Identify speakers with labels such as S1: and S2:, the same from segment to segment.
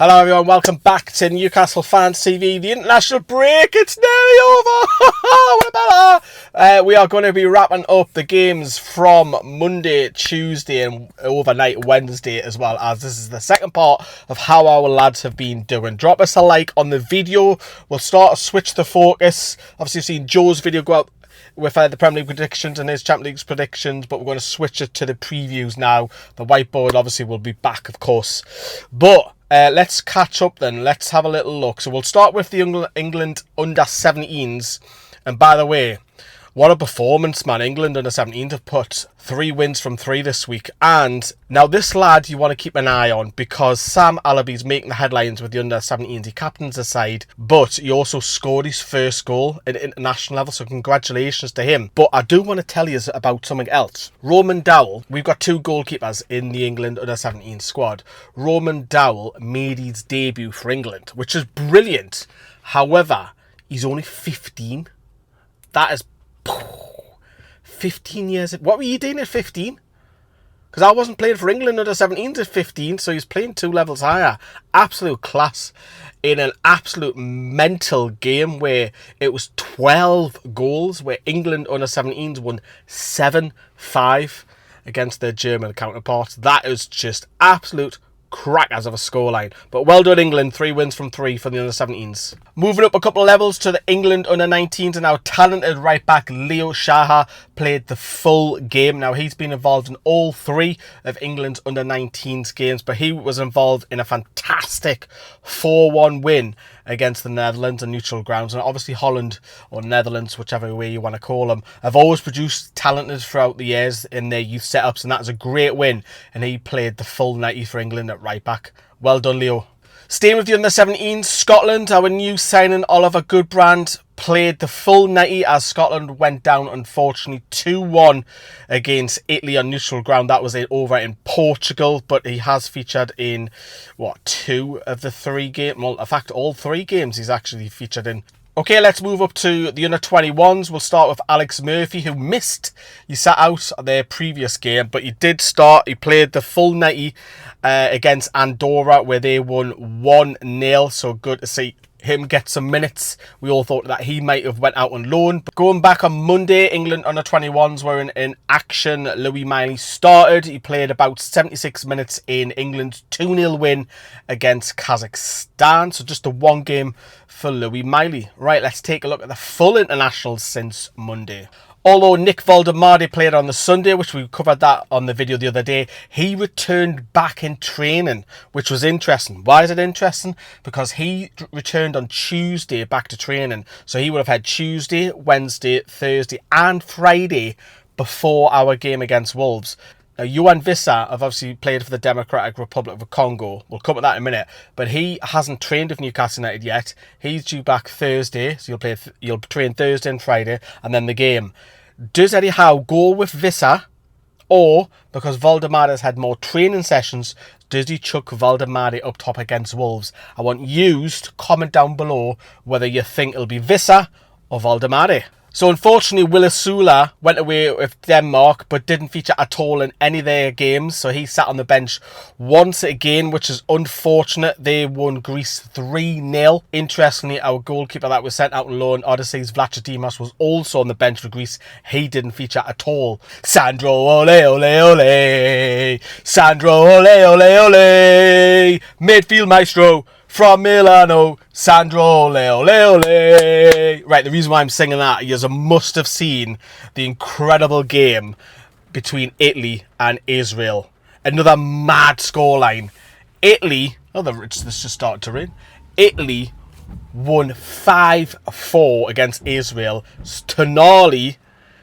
S1: Hello everyone, welcome back to Newcastle Fans TV, the international break, it's nearly over, what about that? We are going to be wrapping up the games from Monday, Tuesday and overnight Wednesday, as well as this is the second part of how our lads have been doing. Drop us a like on the video, we'll start to switch the focus. Obviously you've seen Joe's video go up with the Premier League predictions and his Champions League predictions, but we're going to switch it to the previews now. The whiteboard obviously will be back, of course, but let's catch up then. Let's have a little look. So we'll start with the England under-17s. And by the way, what a performance, man. England under-17s have put 3 wins from 3 this week. And now this lad you want to keep an eye on, because Sam Alabi's making the headlines with the under-17s. He captains the side, but he also scored his first goal at international level, so congratulations to him. But I do want to tell you about something else. Roman Dowell, we've got 2 goalkeepers in the England under-17 squad. Roman Dowell made his debut for England, which is brilliant. However, he's only 15. That is 15 years. What were you doing at 15? Because I wasn't playing for England under 17s at 15, so he's playing 2 levels higher. Absolute class in an absolute mental game where it was 12 goals, where England under 17s won 7-5 against their German counterparts. That is just absolute crackers of a scoreline. But well done England, 3 wins from 3 for the under-17s. Moving up a couple of levels to the England under-19s, and our talented right back Leo Shaha played the full game. Now he's been involved in all 3 of England's under-19s games, but he was involved in a fantastic 4-1 win against the Netherlands on neutral grounds. And obviously Holland, or Netherlands, whichever way you want to call them, have always produced talented throughout the years in their youth setups, and that was a great win, and he played the full 90 for England at right back. Well done, Leo. Staying with the under-17s, Scotland, our new signing Oliver Goodbrand played the full 90 as Scotland went down, unfortunately, 2-1 against Italy on neutral ground. That was over in Portugal, but he has featured in, 2 of the 3 games? Well, in fact, all 3 games he's actually featured in. Okay, let's move up to the under-21s. We'll start with Alex Murphy, who missed. He sat out their previous game, but he did start. He played the full 90 against Andorra, where they won 1-0. So good to see him get some minutes. We all thought that he might have went out on loan. But going back on Monday, England under-21s were in action. Louis Miley started. He played about 76 minutes in England's 2-0 win against Kazakhstan. So just a 1 game for Louis Miley. Right, let's take a look at the full internationals since Monday. Although Nick Voldemade played on the Sunday, which we covered that on the video the other day, he returned back in training, which was interesting. Why is it interesting? Because he returned on Tuesday back to training. So he would have had Tuesday, Wednesday, Thursday and Friday before our game against Wolves. Now, Wissa have obviously played for the Democratic Republic of Congo. We'll come to that in a minute. But he hasn't trained with Newcastle United yet. He's due back Thursday. So you'll train Thursday and Friday. And then the game. Does Eddie Howe go with Wissa? Or, because Voldemade has had more training sessions, does he chuck Voldemade up top against Wolves? I want you to comment down below whether you think it'll be Wissa or Voldemade. So unfortunately, Willa went away with Denmark, but didn't feature at all in any of their games. So he sat on the bench once again, which is unfortunate. They won Greece 3-0. Interestingly, our goalkeeper that was sent out on loan, Odysseus Vlachodimos, was also on the bench for Greece. He didn't feature at all. Sandro, ole, ole, ole. Sandro, ole, ole, ole. Midfield maestro from Milano, Sandro, ole, ole, ole. Right, the reason why I'm singing that is I must have seen the incredible game between Italy and Israel. Another mad scoreline. Italy, this just started to rain. Italy won 5-4 against Israel. Tonali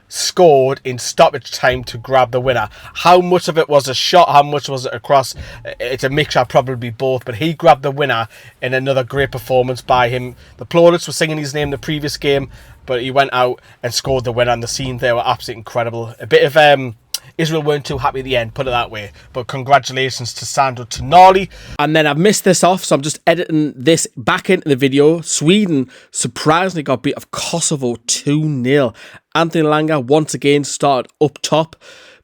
S1: scored in stoppage time to grab the winner. How much of it was a shot, how much was it a cross? It's a mixture, probably both, but he grabbed the winner in another great performance by him. The plaudits were singing his name the previous game, but he went out and scored the winner, and the scenes there were absolutely incredible. A bit of Israel weren't too happy at the end, put it that way. But congratulations to Sandro Tonali. And then I've missed this off, so I'm just editing this back into the video. Sweden surprisingly got beat of Kosovo 2-0. Anthony Langer once again started up top,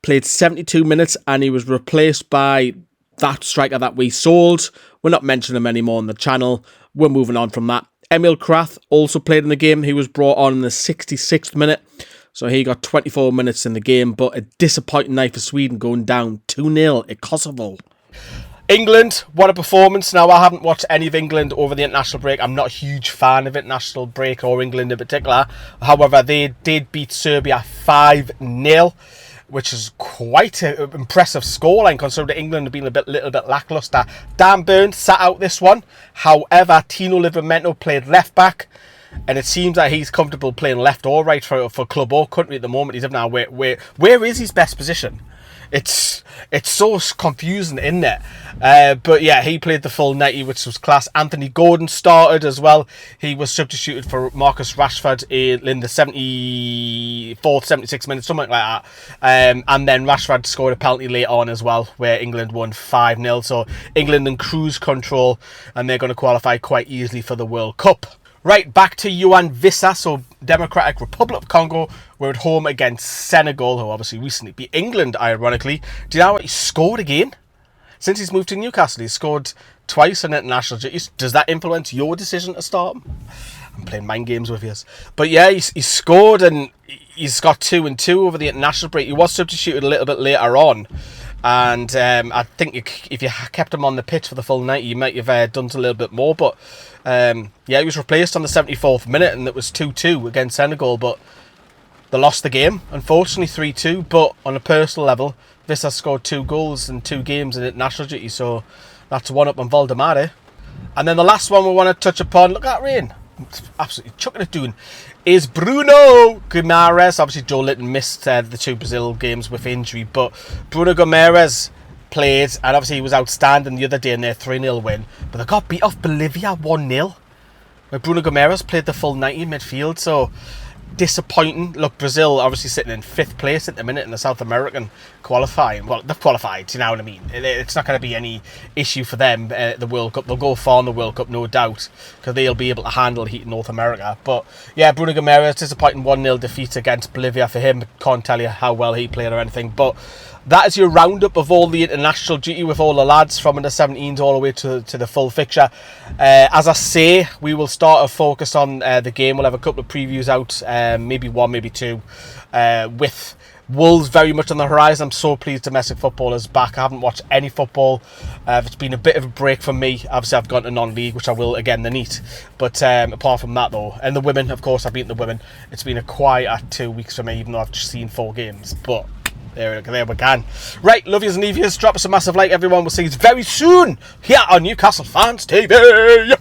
S1: played 72 minutes, and he was replaced by
S2: that striker that we sold. We're not mentioning him anymore on the channel. We're moving on from that. Emil Krath also played in the game. He was brought on in the 66th minute. So he got 24 minutes in the game, but a disappointing night for Sweden, going down 2-0 at Kosovo.
S1: England, what a performance. Now, I haven't watched any of England over the international break. I'm not a huge fan of international break or England in particular. However, they did beat Serbia 5-0, which is quite an impressive scoreline considering England have been a little bit lacklustre. Dan Burns sat out this one. However, Tino Livramento played left back. And it seems that he's comfortable playing left or right for club or country at the moment. He's now where is his best position? It's so confusing, isn't it? But yeah, he played the full 90, which was class. Anthony Gordon started as well. He was substituted for Marcus Rashford in the 74th, 76th minute, something like that. And then Rashford scored a penalty later on as well, where England won 5-0. So England in cruise control, and they're going to qualify quite easily for the World Cup. Right, back to Wissa, so Democratic Republic of Congo. We're at home against Senegal, who obviously recently beat England, ironically. Do you know what? He scored again? Since he's moved to Newcastle, he's scored twice on international duties. Does that influence your decision to start him? I'm playing mind games with you. But yeah, he's scored and he's got 2 and 2 over the international break. He was substituted a little bit later on. And I think if you kept him on the pitch for the full 90, you might have done a little bit more. But yeah, he was replaced on the 74th minute, and it was 2-2 against Senegal. But they lost the game, unfortunately 3-2. But on a personal level, Wissa scored 2 goals in 2 games in international duty. So that's one up on Valdemar. And then the last one we want to touch upon, look at that rain. It's absolutely chucking it down, is Bruno Guimaraes. Obviously, Joe Linton missed the 2 Brazil games with injury, but Bruno Guimaraes played, and obviously he was outstanding the other day in their 3-0 win, but they got beat off Bolivia 1-0, where Bruno Guimaraes played the full 90 in midfield, so disappointing. Look, Brazil obviously sitting in 5th place at the minute in the South American qualifying. Well, they've qualified, you know what I mean? It's not going to be any issue for them, the World Cup. They'll go far in the World Cup, no doubt, because they'll be able to handle heat in North America. But yeah, Bruno Guimaraes, disappointing 1-0 defeat against Bolivia for him. Can't tell you how well he played or anything, but that is your roundup of all the international duty with all the lads from under 17s all the way to the full fixture. As I say, we will start a focus on the game. We'll have a couple of previews out, maybe 1, maybe 2, with Wolves very much on the horizon. I'm so pleased domestic football is back. I haven't watched any football. It's been a bit of a break for me. Obviously, I've gone to non-league, which I will again the NEAT. But apart from that, though, and the women, of course, I've beaten the women. It's been a quiet 2 weeks for me, even though I've just seen 4 games. But there we can. Right, love yous and leave yous. Drop us a massive like, everyone. We'll see you very soon here on Newcastle Fans TV.